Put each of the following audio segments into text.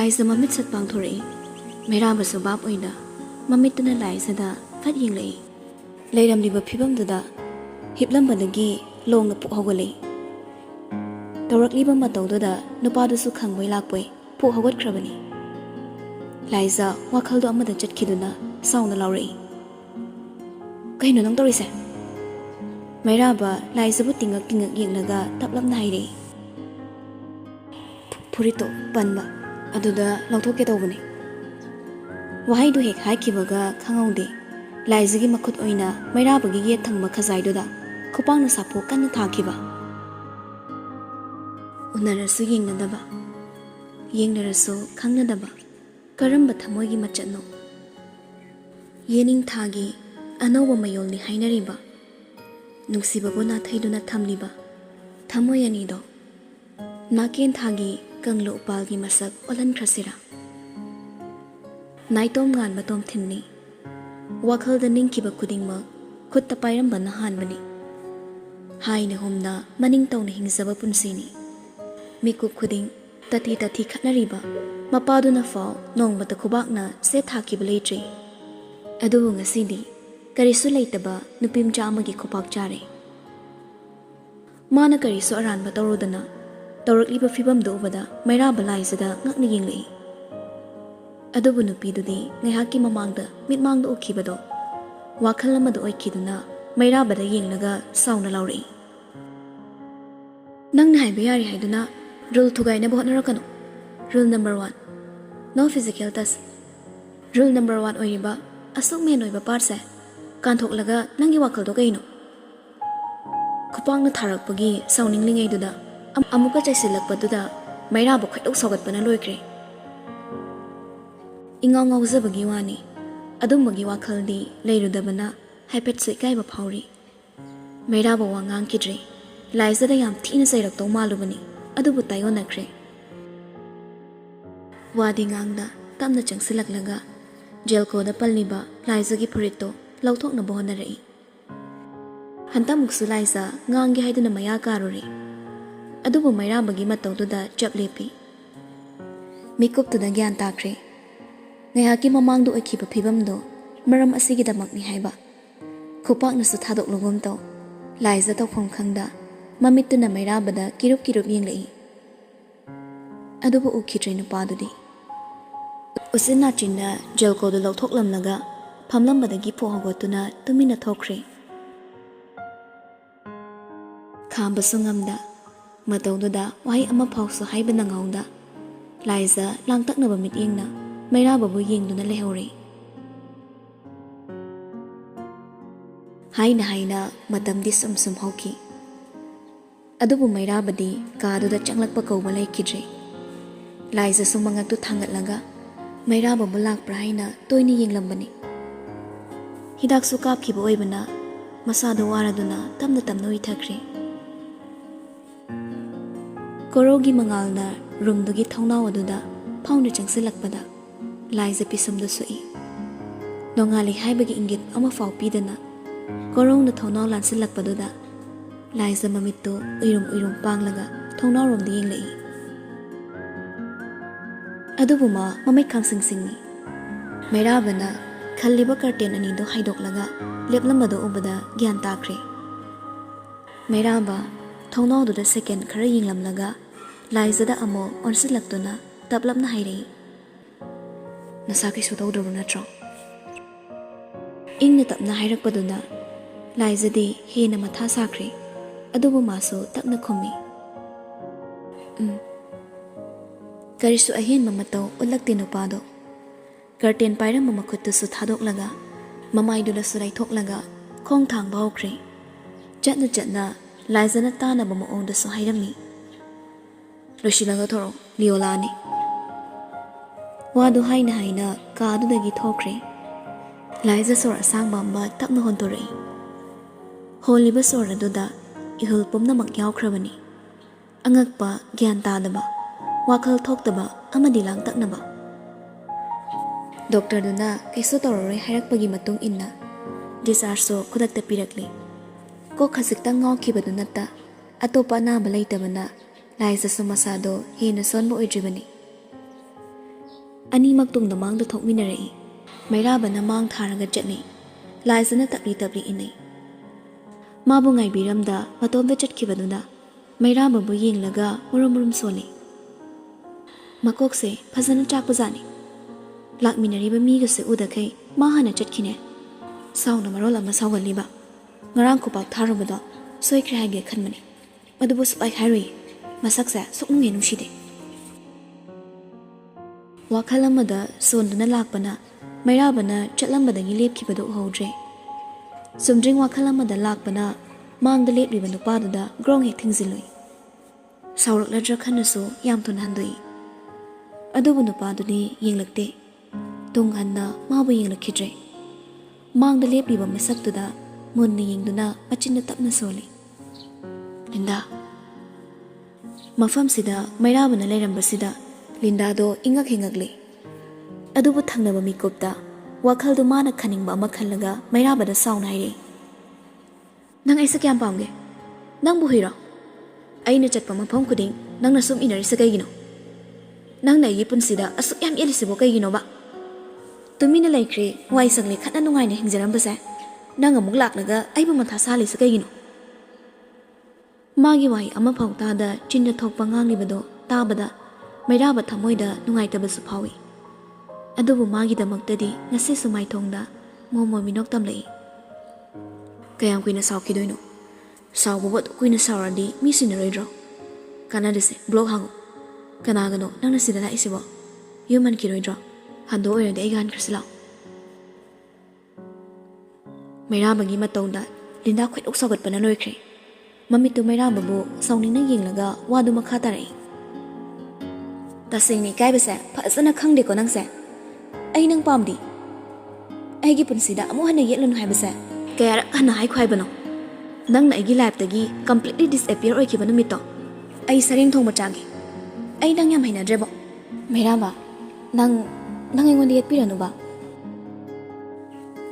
Laisa mamit sat pangthori Mairaba subab oida mamituna laisada fat yinglei Leiram liba phibam dada hiplambadagi longa pu hogale Tawrakliba matawdada nupadu khangbai lakpoi pu hogat khrabani Laisa wakhaldo amada chatkiduna sauna laurei Kaino nang torise Mairaba Laisa bu tingak yenglaga taplamna haire Purito panba aduda lawthoke tawbani Wahai du hek haikibaga khangaude Laisagi makhut oina Mairabagi ye thangma khazaidoda khupangna sapo kanna thakiba Unarasu yengnadaba Yengnarasu khangnadaba Karamba thamoigi machatno Yening thagi Anoba mayolni hainariba Nungsibabu na thaiduna thamliba Thamoyanido Naken thagi kanglo upalgi masak olan krasira Naitom ngan batom thinni Wakhal da ningkiba kudingma khutta pairamba na hanbani Haina homna maning tawna hingzaba punsini Mikup kuding tati khatnariba mapaduna faw nongbata khubakna se thakiba leitri Adubu ngasidi karisu leitaba nupimcha amagi khupak chare Mana karisu aranba tawrodana Tawrakliba fibam do ubada Mairaba Laisada ngakni yenglei Adubu nupidudi ngaihaki mamangda mitmangda ukhibado wakhal amada oikiduna Mairabada yenglaga sauna laurei Nangna haiba yari haiduna rule thugaina hotnarakano Rule number 1 No physical touch Rule number 1 oiriba asuk men oiba parse kanthok nangi wakhal do kaino Khupangna tharakpagi sauninglingai duda amuka chaisilakpaduda Mairaba khadok sogatpana loikre Ingaw ngawzabagi wani adumbagi wakhaldi leirudabana haipet sikaiba phawri Mairaba wangang kidre Laisada yam thina sairaktaw malubani adubu tayonakre Wadi ngangda tamna changsilaklaga jelkoda palniba Laisagi phurito lawthokna bohonarei Hantamuksu Laisa ngangi haiduna maya karuri Adubu Mairabagi matawduda chaplepi Mikuptuda gyan takre Ngaihaki mamangdo oikhiba phibamdo maram asigidamakni haiba khupaknasu thadok taw Laisa tawpham khangda mamituna Mairabada kirup yenglei Adubu ukhidre nupadudi Usina chinda jelkodu lawthoklamlaga phamlambadagi pohogotuna tumina thokre Khambasu ngamda matawduda wahai ama phawsu haiba nangawda Laisa langtaknaba mityengna Mairababu yengduna lehore Haina matamdi sum hauki Adubu Mairabadi kaduda changlakpa kawba laikidre Laisa sumangaktu thangatlaga Mairababu lakpra haina toini yenglambani Hidaksu kapkiba oibana masado waraduna tamna uithakre Korogi mangalna rumdugi thaunaw aduda phawna changsilakpada Laisa pisumda sui Nongali haibagi ingit ama faw pidana Korongna thaunaw lansilakpaduda Laisa mamitto uirum panglaga thaunaw romda yenglei Adubuma mamay kangsingsingni Mairabana khalliba curtain anido haidoklaga leplambado ubada gyan takre Mairaba thaunaw duda second khara yenglamlaga Laisada amo onsilaktuna taplapna hairei Nasaki sutawdro natro Ingna tapna hairakpaduna Laisadi hena matha sakre adubu maso takna khumi Karisu ahin mamataw ulakti nupado Curtain pairang mamakuttu su thadoklaga Mamaidula surai thoklaga khong thang bawkre Jatna Laisana tana maongda su hairami Loshilanga thoro liolani Wadu haina kaadudagi thokre Laisa sor asang bamba tapna hontorei Holiba sor aduda ihul pumnamak yawkhrabani Angakpa gyan tadaba wakhal thoktaba amadi langtaknaba Doctor duna kaiso torore hairakpagi matung inna discharge khudakta pirakli ko khasiktang ngawkhibadu natta atopa anaba leitabana Laisa sumasado hena sonba oidribani ꯑꯅꯤꯃꯛ ꯇꯨꯡꯗ ꯃꯥꯡꯗ ꯊꯣꯛꯃꯤꯟꯅꯔꯛꯏ ꯃꯩꯔꯥꯕꯅ ꯃꯥꯡ ꯊꯥꯔꯒ ꯆꯠꯂꯤ ꯂꯥꯏꯖꯅ ꯇꯞꯂꯤ ꯇꯞꯂꯤ ꯏꯟꯅꯩ ꯃꯥꯕꯨ ꯉꯥꯏꯕꯤꯔꯝꯗ ꯃꯇꯣꯝꯗ ꯆꯠꯈꯤꯕꯗꯨꯅ ꯃꯩꯔꯥꯕꯕꯨ ꯌꯦꯡꯂꯒ ꯃꯨꯔꯨꯝ ꯃꯨꯔꯨꯝ ꯁꯣꯜꯂꯤ ꯃꯀꯣꯛꯁꯦ ꯐꯖꯅ ꯆꯥꯛꯄꯖꯥꯠꯅꯤ ꯂꯥꯛꯃꯤꯟꯅꯔꯤꯕ ꯃꯤꯒꯁꯦ ꯎꯗꯈꯩ ꯃꯥ ꯍꯥꯟꯅ ꯆꯠꯈꯤꯅꯦ ꯁꯥꯎꯅ ꯃꯔꯣꯜ ꯑꯃ ꯁꯥꯎꯒꯜꯂꯤꯕ ꯉꯔꯥꯡ ꯈꯨꯄꯥꯛ ꯊꯥꯔꯨꯕꯗꯣ ꯁꯣꯏꯈ꯭ꯔꯦ ꯍꯥꯏꯒꯦ ꯈꯟꯕꯅꯤ ꯑꯗꯨꯕꯨ ꯁꯨꯛꯍꯥꯏ ꯍꯥꯏꯔꯣꯏ ꯃꯁꯛꯁꯦ ꯁꯨꯛꯅꯨꯡꯍꯦ ꯅꯨꯡꯁꯤꯗꯦ ꯋꯥꯈꯜ ꯑꯃꯗ ꯁꯣꯟꯗꯨꯅ ꯂꯥꯛꯄꯅ ꯃꯩꯔꯥꯕꯅ ꯆꯠꯂꯝꯕꯗꯒꯤ ꯂꯦꯞꯈꯤꯕꯗꯨ ꯎꯍꯧꯗ꯭ꯔꯦ ꯁꯨꯝꯗ꯭ꯔꯤꯡ ꯋꯥꯈꯜ ꯑꯃꯗ ꯂꯥꯛꯄꯅ ꯃꯥꯡꯗ ꯂꯦꯞꯂꯤꯕ ꯅꯨꯄꯥꯗꯨꯗ ꯒ꯭ꯔꯣꯡ ꯍꯦꯛ ꯊꯤꯡꯖꯤꯜꯂꯨꯏ ꯁꯥꯎꯔꯛꯂꯗ꯭ꯔꯥ ꯈꯟꯅꯁꯨ ꯌꯥꯝ ꯊꯨꯅ ꯍꯟꯗꯣꯛꯏ ꯑꯗꯨꯕꯨ ꯅꯨꯄꯥꯗꯨꯗꯤ ꯌꯦꯡꯂꯛꯇꯦ ꯇꯨꯡ ꯍꯟꯅ ꯃꯥꯕꯨ ꯌꯦꯡꯂꯛꯈꯤꯗ꯭ꯔꯦ ꯃꯥꯡꯗ ꯂꯦꯞꯂꯤꯕ ꯃꯁꯛꯇꯨꯗ ꯃꯨꯟꯅ ꯌꯦꯡꯗꯨꯅ ꯃꯆꯤꯟꯅ ꯇꯞꯅ ꯁꯣꯜꯂꯤ ꯂꯤꯟꯗꯥ ꯃꯐꯝꯁꯤꯗ ꯃꯩꯔꯥꯕꯅ ꯂꯩꯔꯝꯕꯁꯤꯗ ꯂꯤꯟꯗꯥꯗꯣ ꯏꯉꯛ ꯍꯤꯉꯛꯂꯤ ꯑꯗꯨꯕꯨ ꯊꯪꯅꯕ ꯃꯤꯀꯨꯞꯇ ꯋꯥꯈꯜꯗꯨ ꯃꯥꯅ ꯈꯟꯅꯤꯡꯕ ꯑꯃ ꯈꯜꯂꯒ ꯃꯩꯔꯥꯕꯗ ꯁꯥꯎꯅ ꯍꯥꯏꯔꯛꯏ ꯅꯪ ꯑꯩꯁꯦ ꯀꯌꯥꯝ ꯄꯥꯝꯒꯦ ꯅꯪꯕꯨ ꯍꯨꯏꯔꯣ ꯑꯩꯅ ꯆꯠꯄ ꯃꯐꯝ ꯈꯨꯗꯤꯡ ꯅꯪꯅ ꯁꯨꯝ ꯏꯟꯅꯔꯤꯁꯦ ꯀꯩꯒꯤꯅꯣ ꯅꯪꯅ ꯑꯩꯒꯤ ꯄꯨꯟꯁꯤꯗ ꯑꯁꯨꯛ ꯌꯥꯝ ꯌꯦꯠꯂꯤꯁꯤꯕꯣ ꯀꯩꯒꯤꯅꯣꯕ ꯇꯨꯃꯤꯟꯅ ꯂꯩꯈ꯭ꯔꯦ ꯋꯥꯏ ꯁꯪꯂꯦ ꯈꯠꯅ ꯅꯨꯡꯉꯥꯏꯅ ꯍꯤꯡꯖꯔꯝꯕꯁꯦ ꯅꯪ ꯑꯃꯨꯛ ꯂꯥꯛꯂꯒ ꯑꯩꯕꯨ ꯃꯊꯥ ꯁꯥꯜꯂꯤꯁꯦ ꯀꯩꯒꯤꯅꯣ ꯃꯥꯒꯤ ꯋꯥꯍꯩ ꯑꯃꯐꯥꯎ ꯇꯥꯗ ꯆꯤꯟꯅ ꯊꯣꯛꯄ ꯉꯥꯡꯂꯤꯕꯗꯣ ꯇꯥꯕꯗ ꯃꯩꯔꯥꯕ ꯊꯃꯣꯏꯗ ꯅꯨꯡꯉꯥꯏꯇꯕꯁꯨ ꯐꯥꯎꯏ ꯑꯗꯨꯕꯨ ꯃꯥꯒꯤꯗꯃꯛꯇꯗꯤ ꯉꯁꯤꯁꯨ ꯃꯥꯏꯊꯣꯡꯗ ꯃꯣꯃꯣ ꯃꯤꯅꯣꯛ ꯇꯝꯂꯛꯏ ꯀꯌꯥꯝ ꯀꯨꯏꯅ ꯁꯥꯎꯈꯤꯗꯣꯏꯅꯣ ꯁꯥꯎꯕꯕꯨ ꯑꯗꯨꯛ ꯀꯨꯏꯅ ꯁꯥꯎꯔꯗꯤ ꯃꯤ ꯁꯤꯟꯅꯔꯣꯏꯗ꯭ꯔꯣ ꯀꯥꯟꯅꯗꯦꯁꯦ ꯕ꯭ꯂꯣꯛ ꯍꯥꯡꯉꯨ ꯀꯅꯥꯒꯅꯣ ꯅꯪꯅ ꯁꯤꯗ ꯂꯥꯛꯏꯁꯤꯕꯣ ꯌꯨꯝ ꯍꯟꯈꯤꯔꯣꯏꯗ꯭ꯔꯣ ꯍꯟꯗꯣꯛ ꯑꯣꯏꯔꯗꯤ ꯑꯩꯒ ꯍꯟꯈ꯭ꯔꯁꯤ ꯂꯥꯛꯑꯣ ꯃꯩꯔꯥꯕꯒꯤ ꯃꯇꯧꯗ ꯂꯤꯟꯗꯥ ꯈꯣꯏꯗꯧ ꯁꯥꯎꯒꯠꯄꯅ ꯂꯣꯏꯈ꯭ꯔꯦ ꯃꯃꯤꯠꯇꯨ ꯃꯩꯔꯥꯕꯕꯨ ꯁꯥꯎꯅꯤꯡꯅ ꯌꯦꯡꯂꯒ ꯋꯥꯗꯨ ꯃꯈꯥ ꯇꯥꯔꯛꯏ ꯇꯁꯦꯡꯅ ꯏꯀꯥꯏꯕꯁꯦ ꯐꯖꯅ ꯈꯪꯗꯦꯀꯣ ꯅꯪꯁꯦ ꯑꯩ ꯅꯪ ꯄꯥꯝꯗꯦ ꯑꯩꯒꯤ ꯄꯨꯟꯁꯤꯗ ꯑꯃꯨꯛ ꯍꯟꯅ ꯌꯦꯠꯂꯨꯅꯨ ꯍꯥꯏꯕꯁꯦ ꯀꯌꯥꯔꯛ ꯍꯟꯅ ꯍꯥꯏꯈꯣ ꯍꯥꯏꯕꯅꯣ ꯅꯪꯅ ꯑꯩꯒꯤ ꯂꯥꯏꯐꯇꯒꯤ ꯀꯝꯄ꯭ꯂꯤꯠꯂꯤ ꯗꯤꯁꯑꯦꯄꯤꯌꯔ ꯑꯣꯏꯈꯤꯕ ꯅꯨꯃꯤꯠꯇꯣ ꯑꯩ ꯁꯔꯦꯡ ꯊꯣꯡꯕ ꯆꯥꯒꯦ ꯑꯩ ꯅꯪ ꯌꯥꯝ ꯍꯩꯅꯗ꯭ꯔꯦꯕꯣ ꯃꯩꯔꯥꯕ ꯅꯪ ꯑꯩꯉꯣꯟꯗ ꯌꯦꯠꯄꯤꯔꯅꯨꯕ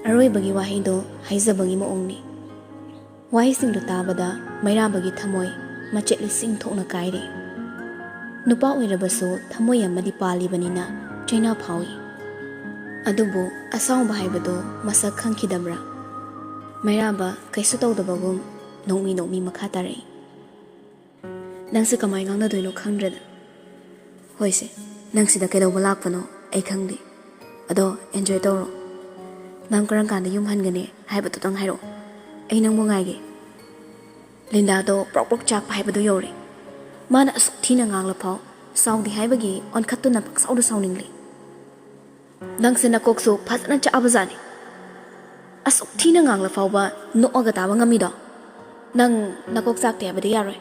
ꯑꯔꯣꯏꯕꯒꯤ ꯋꯥꯍꯩꯗꯣ ꯍꯥꯏꯖꯕꯒꯤ ꯃꯑꯣꯡꯅꯤ ꯋꯥꯍꯩꯁꯤꯡꯗꯨ ꯇꯥꯕꯗ ꯃꯩꯔꯥꯕꯒꯤ ꯊꯃꯣꯏ ꯃꯆꯦꯠ ꯂꯤꯁꯤꯡ ꯊꯣꯛꯅ ꯀꯥꯏꯔꯦ ꯅꯨꯄꯥ ꯑꯣꯏꯔꯕꯁꯨ ꯊꯃꯣꯏ ꯑꯃꯗꯤ ꯄꯥꯜꯂꯤꯕꯅꯤꯅ ꯆꯩꯅꯥ ꯐꯥꯎꯏ ꯑꯗꯨꯕꯨ ꯑꯁꯥꯎꯕ ꯍꯥꯏꯕꯗꯣ ꯃꯁꯛ ꯈꯪꯈꯤꯗꯕ꯭ꯔꯥ ꯃꯩꯔꯥꯕ ꯀꯩꯁꯨ ꯇꯧꯗꯕꯒꯨꯝ ꯅꯣꯛꯃꯤ ꯃꯈꯥ ꯇꯥꯔꯛꯏ ꯅꯪꯁꯦ ꯀꯃꯥꯏ ꯉꯥꯡꯅꯗꯣꯏꯅꯣ ꯈꯪꯗ꯭ꯔꯦꯗ ꯍꯣꯏꯁꯦ ꯅꯪ ꯁꯤꯗ ꯀꯩꯗꯧꯕ ꯂꯥꯛꯄꯅꯣ ꯑꯩ ꯈꯪꯗꯦ ꯑꯗꯣ ꯑꯦꯟꯖꯣꯏ ꯇꯧꯔꯣ ꯅꯪ ꯀꯔꯝ ꯀꯥꯟꯗ ꯌꯨꯝ ꯍꯟꯒꯅꯤ ꯍꯥꯏꯕꯗꯨꯇꯪ ꯍꯥꯏꯔꯛꯑꯣ ꯑꯩ ꯅꯪꯕꯨ ꯉꯥꯏꯒꯦ ꯂꯤꯟꯗꯥꯗꯣ ꯄ꯭ꯔꯣꯛ ꯄ꯭ꯔꯣꯛ ꯆꯥꯛꯄ ꯍꯥꯏꯕꯗꯨ ꯌꯧꯔꯦ ꯃꯥꯅ ꯑꯁꯨꯛ ꯊꯤꯅ ꯉꯥꯡꯂꯐꯥꯎ ꯁꯥꯎꯗꯦ ꯍꯥꯏꯕꯒꯤ ꯑꯣꯟꯈꯠꯇꯨꯅ ꯄꯪꯁꯥꯎꯗ ꯁꯥꯎꯅꯤꯡꯂꯤ ꯅꯪꯁꯦ ꯅꯀꯣꯛꯁꯨ ꯐꯖꯅ ꯆꯥꯛꯑꯕꯖꯥꯠꯅꯤ ꯑꯁꯨꯛ ꯊꯤꯅ ꯉꯥꯡꯂꯐꯥꯎꯕ ꯅꯣꯛꯑꯒ ꯇꯥꯕ ꯉꯝꯃꯤꯗꯣ ꯅꯪ ꯅꯀꯣꯛ ꯆꯥꯛꯇꯦ ꯍꯥꯏꯕꯗꯤ ꯌꯥꯔꯣꯏ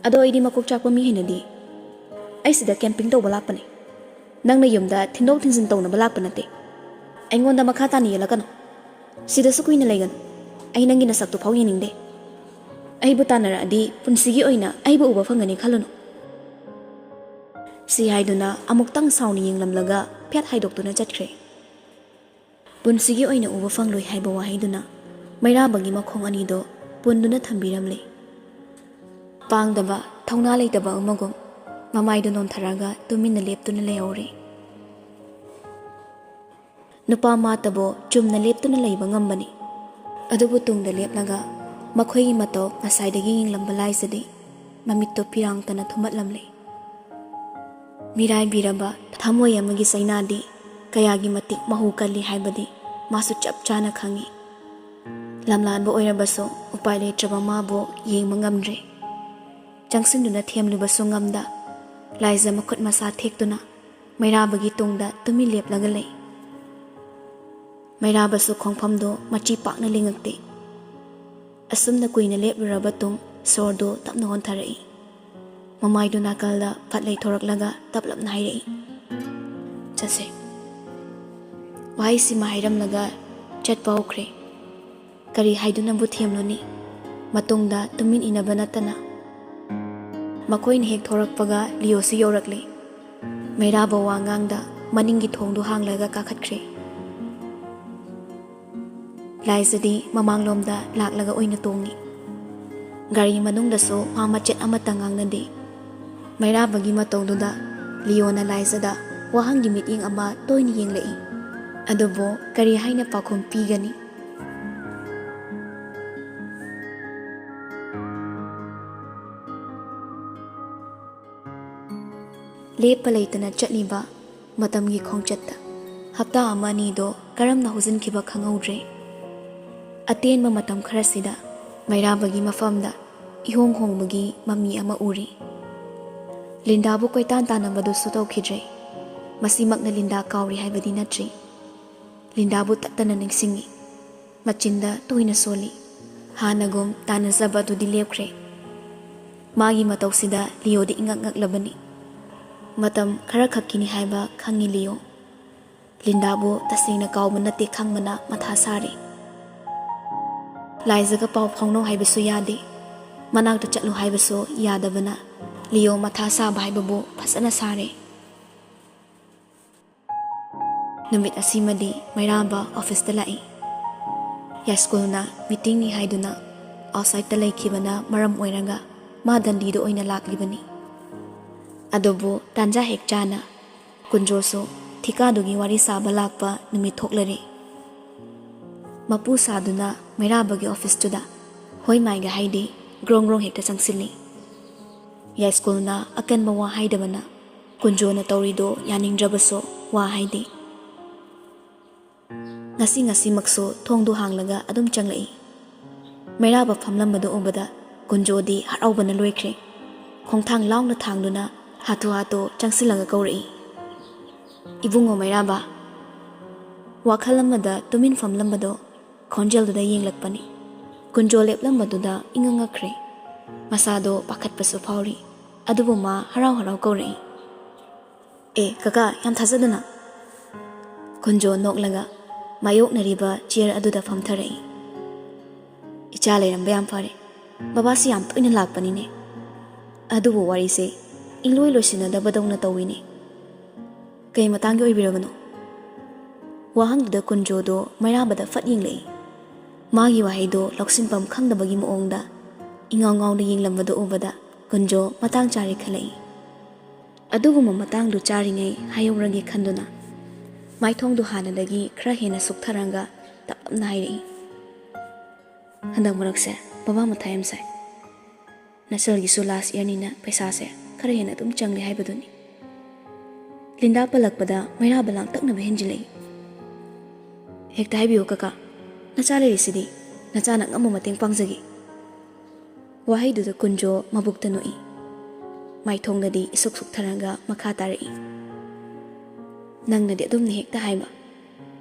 ꯑꯗꯣ ꯑꯩꯗꯤ ꯃꯀꯣꯛ ꯆꯥꯛꯄ ꯃꯤ ꯍꯩꯅꯗꯤ ꯑꯩ ꯁꯤꯗ ꯀꯦꯝꯄꯤꯡ ꯇꯧꯕ ꯂꯥꯛꯄꯅꯦ ꯅꯪꯅ ꯌꯨꯝꯗ ꯊꯤꯟꯗꯣꯛ ꯊꯤꯟꯖꯤꯟ ꯇꯧꯅꯕ ꯂꯥꯛꯄ ꯅꯠꯇꯦ ꯑꯩꯉꯣꯟꯗ ꯃꯈꯥ ꯇꯥꯅ ꯌꯦꯜꯂꯛꯀꯅꯨ ꯁꯤꯗꯁꯨ ꯀꯨꯏꯅ ꯂꯩꯒꯅꯨ ꯑꯩ ꯅꯪꯒꯤ ꯅꯁꯛꯇꯨ ꯐꯥꯎ ꯌꯦꯡꯅꯤꯡꯗꯦ ꯑꯩꯕꯨ ꯇꯥꯟꯅꯔꯛꯑꯗꯤ ꯄꯨꯟꯁꯤꯒꯤ ꯑꯣꯏꯅ ꯑꯩꯕꯨ ꯎꯕ ꯐꯪꯒꯅꯤ ꯈꯜꯂꯨꯅꯨ ꯁꯤ ꯍꯥꯏꯗꯨꯅ ꯑꯃꯨꯛꯇꯪ ꯁꯥꯎꯅ ꯌꯦꯡꯂꯝꯂꯒ ꯐꯦꯠ ꯍꯥꯏꯗꯣꯛꯇꯨꯅ ꯆꯠꯈ꯭ꯔꯦ ꯄꯨꯟꯁꯤꯒꯤ ꯑꯣꯏꯅ ꯎꯕ ꯐꯪꯂꯣꯏ ꯍꯥꯏꯕ ꯋꯥꯍꯩꯗꯨꯅ ꯃꯩꯔꯥꯕꯒꯤ ꯃꯈꯣꯡ ꯑꯅꯤꯗꯣ ꯄꯨꯟꯗꯨꯅ ꯊꯝꯕꯤꯔꯝꯂꯦ ꯄꯥꯡꯗꯕ ꯊꯧꯅꯥ ꯂꯩꯇꯕ ꯑꯃꯒꯨꯝ ꯃꯃꯥꯏꯗꯨ ꯅꯣꯟꯊꯔꯒ ꯇꯨꯃꯤꯟꯅ ꯂꯦꯞꯇꯨꯅ ꯂꯩꯍꯧꯔꯦ ꯅꯨꯄꯥ ꯃꯥꯇꯕꯨ ꯆꯨꯝꯅ ꯂꯦꯞꯇꯨꯅ ꯂꯩꯕ ꯉꯝꯕꯅꯤ ꯑꯗꯨꯕꯨ ꯇꯨꯡꯗ ꯂꯦꯞꯂꯒ ꯃꯈꯣꯏꯒꯤ ꯃꯇꯧ ꯉꯁꯥꯏꯗꯒꯤ ꯌꯦꯡꯂꯝꯕ ꯂꯥꯏꯖꯗꯤ ꯃꯃꯤꯠꯇꯨ ꯄꯤꯔꯥꯡꯇꯅ ꯊꯨꯝꯍꯠꯂꯝꯂꯦ ꯃꯤꯔꯥꯏꯕꯤꯔꯕ ꯊꯃꯣꯏ ꯑꯃꯒꯤ ꯆꯩꯅꯥꯗꯤ ꯀꯌꯥꯒꯤ ꯃꯇꯤꯛ ꯃꯍꯨ ꯀꯜꯂꯤ ꯍꯥꯏꯕꯗꯤ ꯃꯥꯁꯨ ꯆꯞ ꯆꯥꯅ ꯈꯪꯉꯤ ꯂꯝꯂꯥꯟꯕ ꯑꯣꯏꯔꯕꯁꯨ ꯎꯄꯥꯏ ꯂꯩꯇ꯭ꯔꯕ ꯃꯥꯕꯨ ꯌꯦꯡꯕ ꯉꯝꯗ꯭ꯔꯦ ꯆꯪꯁꯤꯟꯗꯨꯅ ꯊꯦꯝꯂꯨꯕꯁꯨ ꯉꯝꯗ ꯂꯥꯏꯖ ꯃꯈꯨꯠ ꯃꯁꯥ ꯊꯦꯛꯇꯨꯅ ꯃꯩꯔꯥꯕꯒꯤ ꯇꯨꯡꯗ ꯇꯨꯃꯤꯟ ꯂꯦꯞꯂꯒ ꯂꯩ ꯃꯩꯔꯥꯕꯁꯨ ꯈꯣꯡꯐꯝꯗꯨ ꯃꯆꯤ ꯄꯥꯛꯅ ꯂꯦꯡꯉꯛꯇꯦ ꯑꯁꯨꯝꯅ ꯀꯨꯏꯅ ꯂꯦꯞꯂꯨꯔꯕ ꯇꯨꯡ ꯁꯣꯔꯗꯨ ꯇꯞꯅ ꯍꯣꯟꯊꯔꯛꯏ ꯃꯃꯥꯏꯗꯨ ꯅꯥꯀꯜꯗ ꯐꯠ ꯂꯩꯊꯣꯔꯛꯂꯒ ꯇꯞꯂꯞꯅ ꯍꯥꯏꯔꯛꯏ ꯆꯠꯁꯦ ꯋꯥꯍꯩꯁꯤꯃ ꯍꯥꯏꯔꯝꯂꯒ ꯆꯠꯄ ꯍꯧꯈ꯭ꯔꯦ ꯀꯔꯤ ꯍꯥꯏꯗꯨꯅꯕꯨ ꯊꯦꯝꯂꯨꯅꯤ ꯃꯇꯨꯡꯗ ꯇꯨꯃꯤꯟ ꯏꯟꯅꯕ ꯅꯠꯇꯅ ꯃꯈꯣꯏꯅ ꯍꯦꯛ ꯊꯣꯔꯛꯄꯒ ꯂꯤꯑꯣꯁꯨ ꯌꯧꯔꯛꯂꯦ ꯃꯩꯔꯥꯕ ꯋꯥꯉꯥꯡꯗ ꯃꯅꯤꯡꯒꯤ ꯊꯣꯡꯗꯨ ꯍꯥꯡꯂꯒ ꯀꯥꯈꯠꯈ꯭ꯔꯦ ꯂꯥꯏꯖꯗꯤ ꯃꯃꯥꯡꯂꯣꯝꯗ ꯂꯥꯛꯂꯒ ꯑꯣꯏꯅ ꯇꯣꯡꯉꯤ ꯒꯥꯔꯤ ꯃꯅꯨꯡꯗꯁꯨ ꯋꯥ ꯃꯆꯦꯠ ꯑꯃꯠꯇ ꯉꯥꯡꯅꯗꯦ ꯃꯩꯔꯥꯕꯒꯤ ꯃꯇꯧꯗꯨꯗ ꯂꯤꯑꯣꯅ ꯂꯥꯏꯖꯗ wahanggi mityeng ama toyna yenglei. Adubo kari haina pakhom pigani? Lepa leitana chatliba matamgi khongchatta hapta ama nido karamna hujinkiba khanghaudre. Atenba matam kharasida mairabagi mafamda ihong hongbagi mami ama uri. Lindabu koitan tanambadu sutokidre. Masimakna Linda kauri haibadi natri. Lindabu tattana ningsingi. Machinda toina soli. Hanagum tanazaba adu dilepkre. Magi matausida Leo di ingak-ngaklabani. Matam khara khakkini haiba khangi Leo. Lindabu tasingna kauma nate khangmana matha sari. Laizaga pau phongno haibasu yade. Manakta chatlu haibasu yadabana. Leo matha saba haibabu phasana sare. Numit asimadi Mairaba office da lai. School na meeting ni haiduna outside da laikibana maram oiraga ma dandido oina laklibani. Adobo tanja hek chana kunjoso thikadugi wari saba lakpa numit thoklari. Mapu saduna Mairabagi office tuda hoi maiga haidi grong hekta changsili. School na akan mawa haidabana kunjo na taurido yaningdrabaso wa haidi. Ngasi makso thongdu hanglaga adum changlai. Mairaba famlambado ubada kunjodi haraubana loikre. Khongthang laungna thangduna hatu changsilaga kauri. Ibungo Mairaba. Wakhalamada tumin famlambado khonjelduda yenglakpani. Kunjo leplambaduda ingangakre. Masado pakhatpasu phauri. Adubu ma harau kauri. Kaka yam thazadana. Kunjo noklaga mayok nariba chair aduda famtharai. Icha leiramba yam fare. Babasi yam toina lakpani ne. Adubu wari se ingloi loisinadaba dawna tawine. Kay matangi oibirabano. Wahangduda kunjodo Mairabada fat yenglei. Magi wahaido loksinpam khangdabagi moongda ingaw-ngawda yenglambado ubada kunjo matang chari khalai. Aduguma matangdu charingai hayawragi khanduna maithongdu hanadagi khra hena suktharanga tapna hairi. Handak marakse baba mathayam sai. Nasal gisu last year nina paisa se khra hena tum changli haibaduni. Linda palakpada Mairaba lang takna behenjilai. Hekta haibiyo kaka. Nachale risidi nachana ngamu mateng pangjagi. Wahaiduda kunjo mabukta noi. Maithongdadi isuk suktharanga makha tarai. Nangnadi adumni hekta haiba.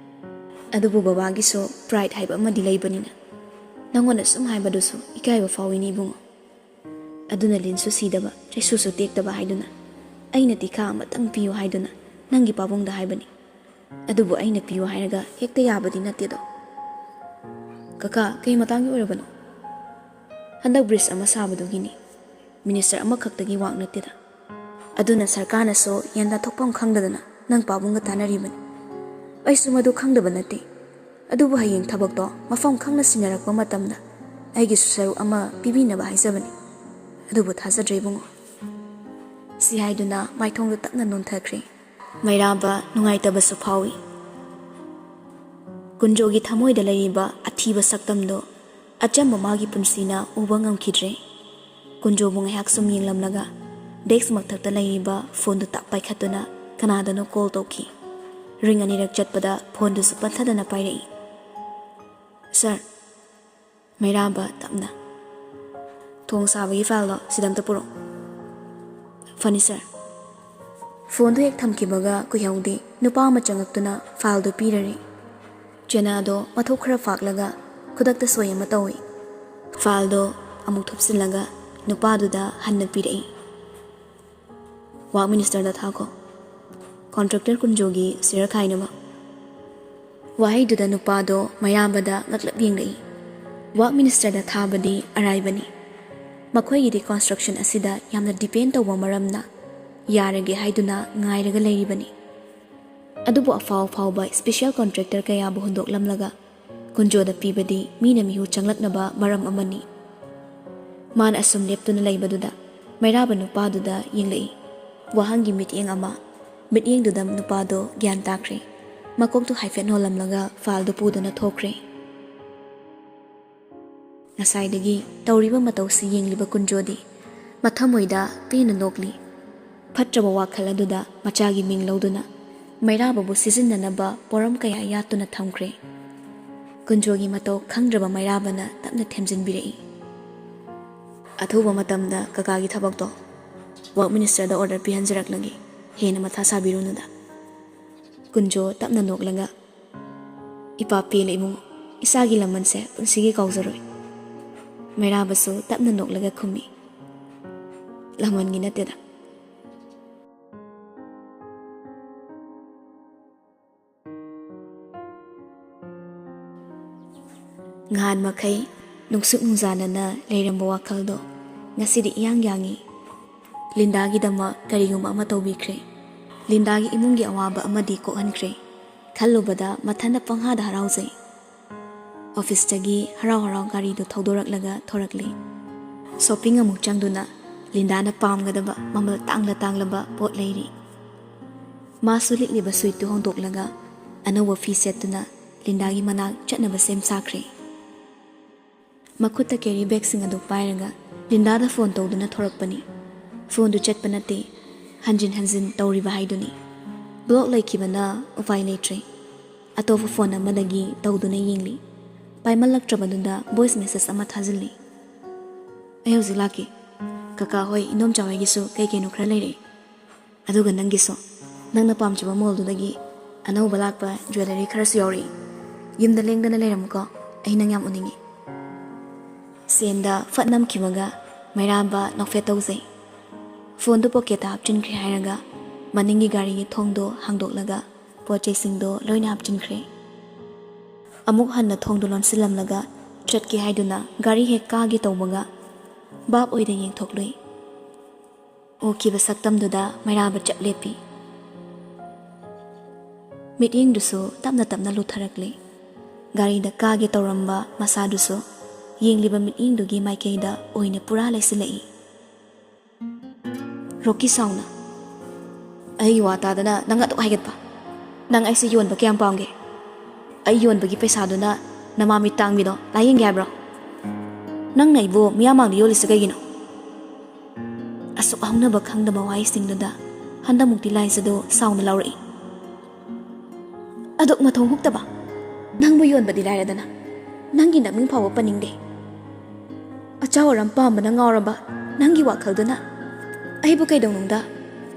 Adubu babagiso pride haiba amadi laibanina. Nangona sum haibadusu ikaiba fawini ibungo. Aduna linsu sidaba resusu tektaba haiduna. Aina tika amatang piyo haiduna nangi pabongda haibani. Adubu aina piyo hairaga hekta yabadi natedo. Kaka kay matangi orabano. Handak bridge ama sabadugini. Minister ama khaktagi wak nateda. Aduna sarkarna so yanda thokpam khangdadana nang pabunga tanaribani. Aisu madu khangdaba nate. Adubu hayeng thabakto mafam khangna sinarakpa matamda aigi susaru ama pibinaba haisabani. Adubu thazadre bungo. Si haiduna maithongda takna nonthakre. Mairaba nungaitabasu phawi. Kunjogi thamoida laiba athiba saktamdo achamba magi punsina uba ngamkhidre. Kunjo bunga hak sum yenglamlaga desk makthakta laiba phone du tak paikhatuna kanadano call toki. Ring anirak chatpada phone du supathadana pairai. Sir, Mairaba tamna. Thong sabagi file lo sidamta puro. Funny sir. Phone du ek thamkibaga kuyawde nupa ama changaktuna file du pirari. Jenado mathok khara faklaga khudakta soyama tawi. File do amuk thupsinlaga nupaduda hanna pirai. Work minister da thako. Contractor kunjogi sira khainaba. Wahaiduda nupado Mairabada ngaklap yenglei. Work minister da thabadi araibani. Makhoigidi construction asida yamna depend tawba maramna yarage haiduna ngairaga leiribani. Adubu afaw-fawba special contractor kaya buhundok lamlaga kunjoda pibadi mina mihu changlaknaba maram amani. Man asum leptuna laibaduda Mairaba nupaduda yenglei. Wahangi mityeng ama ꯃꯤꯠꯌꯦꯡꯗꯨꯗ ꯅꯨꯄꯥꯗꯣ ꯒ꯭ꯌꯥꯟ ꯇꯥꯈ꯭ꯔꯦ. ꯃꯀꯣꯛꯇꯨ ꯍꯥꯏꯐꯦꯠ ꯅꯣꯜꯂꯝꯂꯒ ꯐꯥꯏꯜꯗꯨ ꯄꯨꯗꯨꯅ ꯊꯣꯛꯈ꯭ꯔꯦ. ꯉꯁꯥꯏꯗꯒꯤ ꯇꯧꯔꯤꯕ ꯃꯇꯧꯁꯤ ꯌꯦꯡꯂꯤꯕ ꯀꯨꯟꯖꯣꯗꯤ ꯃꯊꯃꯣꯏꯗ ꯄꯦꯟꯅ ꯅꯣꯛꯂꯤ. ꯐꯠꯇ꯭ꯔꯕ ꯋꯥꯈꯜ ꯑꯗꯨꯗ ꯃꯆꯥꯒꯤ ꯃꯤꯡ ꯂꯧꯗꯨꯅ ꯃꯩꯔꯥꯕꯕꯨ ꯁꯤꯖꯤꯟꯅꯅꯕ ꯄꯣꯔꯝ ꯀꯌꯥ ꯌꯥꯠꯇꯨꯅ ꯊꯝꯈ꯭ꯔꯦ. ꯀꯨꯟꯖꯣꯒꯤ ꯃꯇꯧ ꯈꯪꯗ꯭ꯔꯕ ꯃꯩꯔꯥꯕꯅ ꯇꯞꯅ ꯊꯦꯝꯖꯤꯟꯕꯤꯔꯛꯏ. ꯑꯊꯨꯕ ꯃꯇꯝꯗ ꯀꯀꯥꯒꯤ ꯊꯕꯛꯇꯣ ꯋꯥꯔꯛ ꯃꯤꯅꯤꯁꯇꯔꯗ ꯑꯣꯔꯗꯔ ꯄꯤꯍꯟꯖꯔꯛꯂꯒꯦ. ꯍꯦꯟꯅ ꯃꯊꯥ ꯁꯥꯕꯤꯔꯨꯅꯨꯗ. ꯀꯨꯟꯖꯣ ꯇꯞꯅ ꯅꯣꯛꯂꯒ ꯏꯄꯥ ꯄꯦꯜꯂꯦ ꯏꯕꯨꯡꯉꯣ. ꯏꯆꯥꯒꯤ ꯂꯃꯟꯁꯦ ꯄꯨꯟꯁꯤꯒꯤ ꯀꯥꯎꯖꯔꯣꯏ. ꯃꯩꯔꯥꯕꯁꯨ ꯇꯞꯅ ꯅꯣꯛꯂꯒ ꯈꯨꯝꯃꯤ. ꯂꯃꯟꯒꯤ ꯅꯠꯇꯦꯗ. ꯉꯍꯥꯟ ꯃꯈꯩ ꯅꯨꯡꯁꯨꯛ ꯅꯨꯡꯖꯥꯅꯅ ꯂꯩꯔꯝꯕ ꯋꯥꯈꯜꯗꯣ ꯉꯁꯤꯗꯤ ꯏꯌꯥꯡ ꯌꯥꯡꯉꯤ. ꯂꯤꯟꯗꯥꯒꯤꯗꯃꯛ ꯀꯔꯤꯒꯨꯝꯕ ꯑꯃ ꯇꯧꯕꯤꯈ꯭ꯔꯦ. ꯂꯤꯟꯗꯥꯒꯤ ꯏꯃꯨꯡꯒꯤ ꯑꯋꯥꯕ ꯑꯃꯗꯤ ꯀꯣꯛꯍꯟꯈ꯭ꯔꯦ. ꯈꯜꯂꯨꯕꯗ ꯃꯊꯟꯇ ꯄꯪꯍꯥꯗ ꯍꯔꯥꯎꯖꯩ. ꯑꯣꯐꯤꯁꯇꯒꯤ ꯍꯔꯥꯎ ꯍꯔꯥꯎ ꯒꯥꯔꯤꯗꯨ ꯊꯧꯗꯣꯔꯛꯂꯒ ꯊꯣꯔꯛꯂꯤ. ꯁꯣꯞꯄꯤꯡ ꯑꯃꯨꯛ ꯆꯪꯗꯨꯅ ꯂꯤꯟꯗꯥꯅ ꯄꯥꯝꯒꯗꯕ ꯃꯃꯜ ꯇꯥꯡꯂꯕ ꯄꯣꯠ ꯂꯩꯔꯤ. ꯃꯥꯁꯨ ꯂꯤꯠꯂꯤꯕ ꯁꯨꯏꯠꯇꯨ ꯍꯣꯡꯗꯣꯛꯂꯒ ꯑꯅꯧꯕ ꯐꯤ ꯁꯦꯠꯇꯨꯅ ꯂꯤꯟꯗꯥꯒꯤ ꯃꯅꯥꯛ ꯆꯠꯅꯕ ꯁꯦꯝ ꯁꯥꯈ꯭ꯔꯦ. ꯃꯈꯨꯠꯇ ꯀꯦꯔꯤ ꯕꯦꯒꯁꯤꯡ ꯑꯗꯨ ꯄꯥꯏꯔꯒ ꯂꯤꯟꯗꯥꯗ ꯐꯣꯟ ꯇꯧꯗꯨꯅ ꯊꯣꯔꯛꯄꯅꯤ. ꯐꯣꯟꯗꯨ ꯆꯠꯄ ꯅꯠꯇꯦ, ꯍꯟꯖꯤꯟ ꯍꯟꯖꯤꯟ ꯇꯧꯔꯤꯕ ꯍꯥꯏꯗꯨꯅꯤ. ꯕ꯭ꯂꯣꯛ ꯂꯩꯈꯤꯕꯅ ꯎꯄꯥꯏ ꯂꯩꯇ꯭ꯔꯦ. ꯑꯇꯣꯞꯄ ꯐꯣꯟ ꯑꯃꯗꯒꯤ ꯇꯧꯗꯨꯅ ꯌꯦꯡꯂꯤ. ꯄꯥꯏꯃꯜꯂꯛꯇ꯭ꯔꯕꯗꯨꯗ ꯚꯣꯏꯁ ꯃꯦꯁꯦꯖ ꯑꯃ ꯊꯥꯖꯤꯜꯂꯤ. ꯑꯩ ꯍꯧꯖꯤꯛ ꯂꯥꯛꯀꯦ. ꯀꯀꯥ ꯍꯣꯏ ꯏꯅꯣꯝꯆꯥ ꯍꯣꯏꯒꯤꯁꯨ ꯀꯩꯅꯣ ꯈꯔ ꯂꯩꯔꯛꯑꯦ. ꯑꯗꯨꯒ ꯅꯪꯒꯤꯁꯨ ꯅꯪꯅ ꯄꯥꯝꯖꯕ ꯃꯣꯜꯗꯨꯗꯒꯤ ꯑꯅꯧꯕ ꯂꯥꯛꯄ ꯖꯨꯋꯦꯂꯔꯤ ꯈꯔꯁꯨ ꯌꯥꯎꯔꯛꯏ. ꯌꯨꯝꯗ ꯂꯦꯡꯗꯅ ꯂꯩꯔꯝꯃꯨꯀꯣ. ꯑꯩ ꯅꯪ ꯌꯥꯝ ꯎꯅꯤꯡꯉꯤ. ꯁꯦꯟꯗ ꯐꯠ ꯅꯝꯈꯤꯕꯒ ꯃꯩꯔꯥꯕ ꯅꯣꯛꯐꯦꯠ ꯇꯧꯖꯩ. ꯐꯣꯟꯗꯨ ꯄꯣꯀꯦꯠꯇ ꯍꯥꯞꯆꯤꯟꯈ꯭ꯔꯦ ꯍꯥꯏꯔꯒ ꯃꯅꯤꯡꯒꯤ ꯒꯥꯔꯤꯒꯤ ꯊꯣꯡꯗꯣ ꯍꯥꯡꯗꯣꯛꯂꯒ ꯄꯣꯠ ꯆꯩꯁꯤꯡꯗꯣ ꯂꯣꯏꯅ ꯍꯥꯞꯆꯤꯟꯈ꯭ꯔꯦ. ꯑꯃꯨꯛ ꯍꯟꯅ ꯊꯣꯡꯗꯣ ꯂꯣꯟꯁꯤꯜꯂꯝꯂꯒ ꯆꯠꯀꯦ ꯍꯥꯏꯗꯨꯅ ꯒꯥꯔꯤ ꯍꯦꯛ ꯀꯥꯒꯦ ꯇꯧꯕꯒ ꯕꯥꯞ ꯑꯣꯏꯅ ꯌꯦꯡꯊꯣꯛꯂꯨꯏ. ꯎꯈꯤꯕ ꯁꯛꯇꯝꯗꯨꯗ ꯃꯩꯔꯥꯕ ꯆꯞ ꯂꯦꯞꯄꯤ. ꯃꯤꯠꯌꯦꯡꯗꯨꯁꯨ ꯇꯞꯅ ꯇꯞꯅ ꯂꯨꯊꯔꯛꯂꯤ. ꯒꯥꯔꯤꯗ ꯀꯥꯒꯦ ꯇꯧꯔꯝꯕ ꯃꯁꯥꯗꯨꯁꯨ ꯌꯦꯡꯂꯤꯕ ꯃꯤꯠꯌꯦꯡꯗꯨꯒꯤ ꯃꯥꯏꯀꯩꯗ ꯑꯣꯏꯅ ꯄꯨꯔꯥ ꯂꯩꯁꯤꯜꯂꯛꯏ. ꯔꯣꯀꯤ ꯁꯥꯎꯅ ꯑꯩꯒꯤ ꯋꯥ ꯇꯥꯗꯅ ꯅꯪ ꯑꯗꯨꯛ ꯍꯥꯏꯒꯠꯄ. ꯅꯪ ꯑꯩꯁꯦ ꯌꯣꯟꯕ ꯀꯌꯥꯝ ꯄꯥꯝꯒꯦ? ꯑꯩ ꯌꯣꯟꯕꯒꯤ ꯄꯩꯁꯥꯗꯨꯅ ꯅꯃꯥꯃꯤꯠ ꯇꯥꯡꯕꯤꯗꯣ ꯂꯥꯏꯌꯦꯡꯒꯦ ꯍꯥꯏꯕ꯭ꯔꯣ? ꯅꯪꯅ ꯑꯩꯕꯨ ꯃꯤꯌꯥꯝꯃꯥꯡꯗ ꯌꯣꯜꯂꯤꯁꯦ ꯀꯩꯒꯤꯅꯣ? ꯑꯁꯨꯛ ꯍꯧꯅꯕ ꯈꯪꯗꯕ ꯋꯥꯍꯩꯁꯤꯡꯗꯨꯗ ꯍꯟꯗꯛꯃꯨꯛꯇꯤ ꯂꯥꯏꯖꯗꯣ ꯁꯥꯎꯅ ꯂꯥꯎꯔꯛꯏ. ꯑꯗꯨꯛ ꯃꯊꯣꯡ ꯍꯨꯛꯇꯕ. ꯅꯪꯕꯨ ꯌꯣꯟꯕꯗꯤ ꯂꯥꯏꯔꯗꯅ ꯅꯪꯒꯤ ꯅꯃꯤꯡ ꯐꯥꯎꯕ ꯄꯟꯅꯤꯡꯗꯦ. ꯑꯆꯥꯎ ꯑꯔꯥꯝ ꯄꯥꯝꯕꯅ ꯉꯥꯎꯔꯕ ꯅꯪꯒꯤ ꯋꯥꯈꯜꯗꯨꯅ ꯑꯩꯕꯨ ꯀꯩꯗꯧꯅꯨꯡꯗ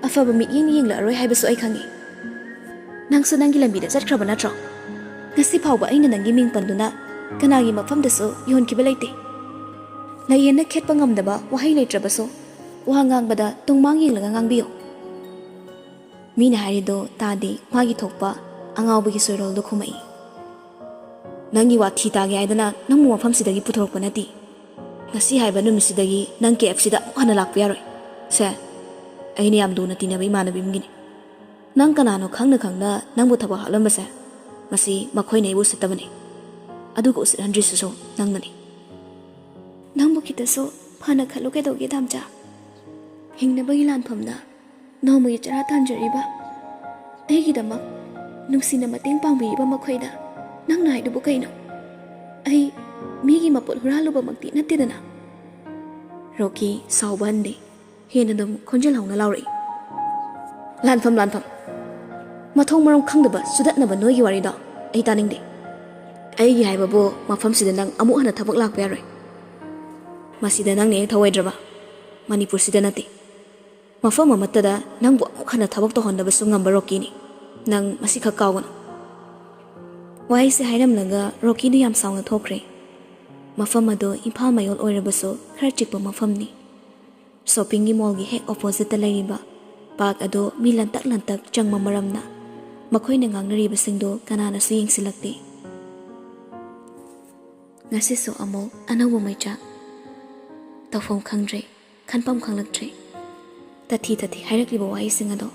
ꯑꯐꯕ ꯃꯤꯠꯌꯦꯡ ꯌꯦꯡꯂꯛꯑꯔꯣꯏ ꯍꯥꯏꯕꯁꯨ ꯑꯩ ꯈꯪꯉꯤ. ꯅꯪꯁꯨ ꯅꯪꯒꯤ ꯂꯝꯕꯤꯗ ꯆꯠꯈ꯭ꯔꯕ ꯅꯠꯇ꯭ꯔꯣ? ꯉꯁꯤ ꯐꯥꯎꯕ ꯑꯩꯅ ꯅꯪꯒꯤ ꯃꯤꯡ ꯄꯟꯗꯨꯅ ꯀꯅꯥꯒꯤ ꯃꯐꯝꯗꯁꯨ ꯌꯣꯟꯈꯤꯕ ꯂꯩꯇꯦ. ꯂꯩꯌꯦꯅ ꯈꯦꯠꯄ ꯉꯝꯗꯕ ꯋꯥꯍꯩ ꯂꯩꯇ꯭ꯔꯕꯁꯨ ꯋꯥ ꯉꯥꯡꯕꯗ ꯇꯨꯡꯃꯥꯡ ꯌꯦꯡꯂꯒ ꯉꯥꯡꯕꯤꯌꯨ. ꯃꯤꯅ ꯍꯥꯏꯔꯤꯗꯣ ꯇꯥꯗꯦ ꯃꯥꯒꯤ ꯊꯣꯛꯄ ꯑꯉꯥꯎꯕꯒꯤ ꯁꯣꯏꯔꯣꯜꯗꯣ ꯈꯨꯝꯃꯛꯏ. ꯅꯪꯒꯤ ꯋꯥꯊꯤ ꯇꯥꯒꯦ ꯍꯥꯏꯗꯅ ꯅꯪꯕꯨ ꯃꯐꯝꯁꯤꯗꯒꯤ ꯄꯨꯊꯣꯔꯛꯄ ꯅꯠꯇꯦ. ꯉꯁꯤ ꯍꯥꯏꯕ ꯅꯨꯃꯤꯠꯁꯤꯗꯒꯤ ꯅꯪ KFCꯗ ꯑꯃꯨꯛ ꯍꯟꯅ ꯂꯥꯛꯄ ꯌꯥꯔꯣꯏ. ꯁꯦ, ꯑꯩꯅ ꯌꯥꯝ ꯂꯨꯅ ꯇꯤꯟꯅꯕ ꯏꯃꯥꯟꯅꯕꯤ ꯑꯃꯒꯤꯅꯤ. ꯅꯪ ꯀꯅꯥꯅꯣ ꯈꯪꯅ ꯈꯪꯅ ꯅꯪꯕꯨ ꯊꯕꯛ ꯍꯥꯠꯂꯝꯕꯁꯦ ꯃꯁꯤ ꯃꯈꯣꯏꯅ ꯑꯩꯕꯨ ꯎꯁꯤꯠꯇꯕꯅꯤ. ꯑꯗꯨꯒ ꯎꯁꯤꯠꯍꯟꯗ꯭ꯔꯤꯁꯤꯁꯨ ꯅꯪꯅꯅꯤ. ꯅꯪꯕꯨ ꯈꯤꯇꯁꯨ ꯐꯅ ꯈꯜꯂꯨ ꯀꯩꯗꯧꯒꯦ ꯗꯥꯝꯆꯥ? ꯍꯤꯡꯅꯕꯒꯤ ꯂꯥꯟꯐꯝꯗ ꯅꯣꯡꯃꯒꯤ ꯆꯔꯥ ꯇꯥꯟꯖꯔꯤꯕ ꯑꯩꯒꯤꯗꯃꯛ ꯅꯨꯡꯁꯤꯅ ꯃꯇꯦꯡ ꯄꯥꯡꯕꯤꯔꯤꯕ ꯃꯈꯣꯏꯗ ꯅꯪꯅ ꯍꯥꯏꯗꯨꯕꯨ ꯀꯩꯅꯣ? ꯑꯩ ꯃꯤꯒꯤ ꯃꯄꯣꯠ ꯍꯨꯔꯥꯜꯂꯨꯕꯃꯛꯇꯤ ꯅꯠꯇꯦꯗꯅ. ꯔꯣꯀꯤ ꯁꯥꯎꯕ ꯍꯟꯗꯦ. ꯍꯦꯟꯅ ꯑꯗꯨꯝ ꯈꯣꯟꯖꯦꯜ ꯍꯧꯅ ꯂꯥꯎꯔꯛꯏ. ꯂꯥꯟꯐꯝ ꯃꯊꯣꯡ ꯃꯔꯝ ꯈꯪꯗꯕ ꯁꯨꯗꯠꯅꯕ ꯅꯣꯏꯒꯤ ꯋꯥꯔꯤꯗꯣ ꯑꯩ ꯇꯥꯅꯤꯡꯗꯦ. ꯑꯩꯒꯤ ꯍꯥꯏꯕꯕꯨ ꯃꯐꯝꯁꯤꯗ ꯅꯪ ꯑꯃꯨꯛ ꯍꯟꯅ ꯊꯕꯛ ꯂꯥꯛꯄ ꯌꯥꯔꯣꯏ. ꯃꯁꯤꯗ ꯅꯪꯅ ꯍꯦꯛ ꯊꯧꯑꯣꯏꯗ꯭ꯔꯕ ꯃꯅꯤꯄꯨꯔꯁꯤꯗ ꯅꯠꯇꯦ. ꯃꯐꯝ ꯑꯃꯠꯇꯗ ꯅꯪꯕꯨ ꯑꯃꯨꯛ ꯍꯟꯅ ꯊꯕꯛ ꯇꯧꯍꯟꯗꯕꯁꯨ ꯉꯝꯕ ꯔꯣꯀꯤꯅꯤ. ꯅꯪ ꯃꯁꯤꯈꯛ ꯀꯥꯎꯒꯅꯨ. ꯋꯥꯍꯩꯁꯦ ꯍꯥꯏꯔꯝꯂꯒ ꯔꯣꯀꯤꯗꯨ ꯌꯥꯝ ꯁꯥꯎꯅ ꯊꯣꯛꯈ꯭ꯔꯦ. ꯃꯐꯝ ꯑꯗꯨ ꯏꯝꯐꯥꯜ ꯃꯌꯣꯜ ꯑꯣꯏꯔꯕꯁꯨ ꯈꯔ ꯆꯤꯛꯄ ꯃꯐꯝꯅꯤ. ꯁꯣꯞꯄꯤꯡꯒꯤ ꯃꯣꯜꯒꯤ ꯍꯦꯛ ꯑꯣꯄꯣꯖꯤꯠꯇ ꯂꯩꯔꯤꯕ ꯄꯥꯔꯛ ꯑꯗꯨ ꯃꯤ ꯂꯟꯇꯛ ꯆꯪꯕ ꯃꯔꯝꯅ ꯃꯈꯣꯏꯅ ꯉꯥꯡꯅꯔꯤꯕꯁꯤꯡꯗꯨ ꯀꯅꯥꯅꯁꯨ ꯌꯦꯡꯁꯤꯜꯂꯛꯇꯦ. ꯉꯁꯤꯁꯨ ꯑꯃꯨꯛ ꯑꯅꯧꯕ ꯃꯩꯆꯥꯛ. ꯇꯧꯐꯝ ꯈꯪꯗ꯭ꯔꯦ, ꯈꯟꯐꯝ ꯈꯪꯂꯛꯇ꯭ꯔꯦ. ꯇꯊꯤ ꯍꯥꯏꯔꯛꯂꯤꯕ ꯋꯥꯍꯩꯁꯤꯡ ꯑꯗꯣ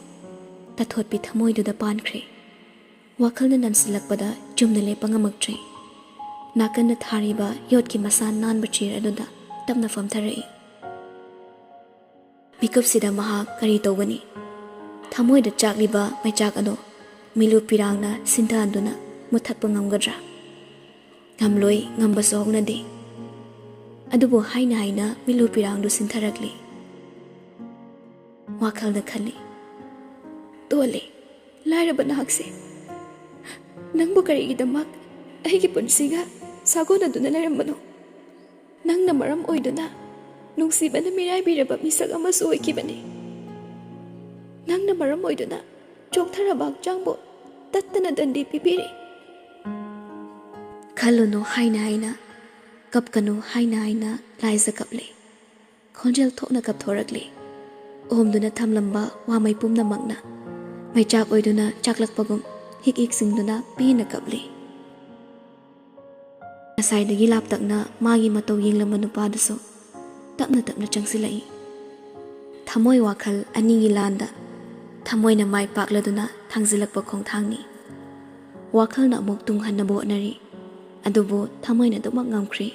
ꯇꯊꯣꯠꯄꯤ ꯊꯃꯣꯏꯗꯨꯗ ꯄꯥꯟꯈ꯭ꯔꯦ. ꯋꯥꯈꯜꯅ ꯅꯟꯁꯤꯜꯂꯛꯄꯗ ꯆꯨꯝꯅ ꯂꯦꯞꯄ ꯉꯝꯃꯛꯇ꯭ꯔꯦ. ꯅꯥꯀꯟꯗ ꯊꯥꯔꯤꯕ ꯌꯣꯠꯀꯤ ꯃꯁꯥ ꯅꯥꯟꯕ ꯆꯤꯌꯔ ꯑꯗꯨꯗ ꯇꯞꯅ ꯐꯝꯊꯔꯛꯏ. ꯃꯤꯀꯨꯞꯁꯤꯗ ꯃꯍꯥꯛ ꯀꯔꯤ ꯇꯧꯒꯅꯤ? Thamoida chakliba maichak ado milu pirangna sinthanduna muthatpa ngamgadra ngamloi ngamba sognade adubo haina milu pirangdu sintharakli wakhalda khali tole lairaba nahakse nangbu karigidamak aigi punsiga sagonaduna lairambano nangna maram oiduna nungsibana miraibiraba misak amasu oikibani nangna maram oiduna choktharaba changbo tattana dandi pibiri khalono haina kapkanu haina laisa kaple khonjel thokna kap thorakli omduna thamlamba wa mai pumna magna mai chak oiduna chaklakpagum hik singduna pina kapli asaidagi laptakna magi matau yinglama nupaduso tapna changsilai thamoi wakhal anigi landa thamoina mai pakladuna thangzilakpa khongthangni wakhalna amuk tunghanna bonari adubo thamoina dumak ngamkhri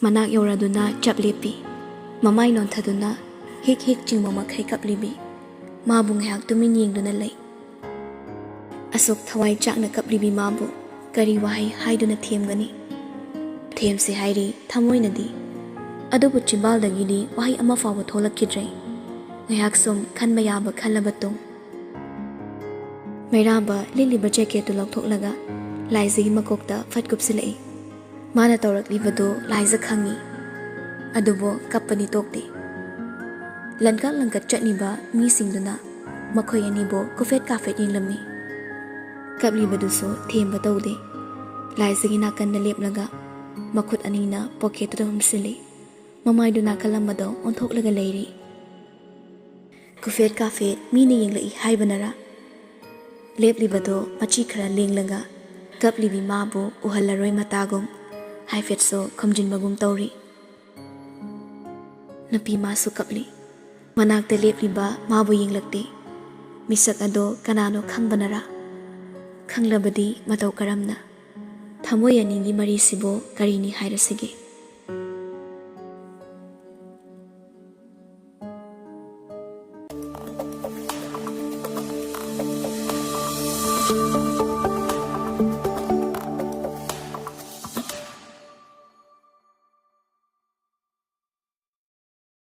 manak yoraduna chaplepi mamai nonthaduna hik chingma makhai kaplibi mabung hak tumin yengduna lei asok thawai chakna kaplibi mabu kari wahai haiduna themgani themse hairi thamoinadi adubu chimbaldagidi wahai ama fawa tholakidre ngayak som khanba yaba khalabatung mairaba liliba jacket tu lakthoklaga laizigi makokta fatkupsilai mana tawraklibado laiza khangi adubo kapani tokte langkat chaniba mi singduna makhoi anibo kufet kafet yinglami kablibaduso themba tawde laizigi nakanna lepnaga makhut anina pocket to humsili mamaiduna kalamado onthoklaga leiri kufet kafet mini yinglai haibanara leplibado machi khara lenglaga kaplibi mabu uhallaroi matagum haifetso khomjinbagum tawri napi masu kapli manakte lepliba mabu yinglakte misak ado kanano khangbanara khanglabadi matau karamna thamoi aningi mari sibo karini hairasige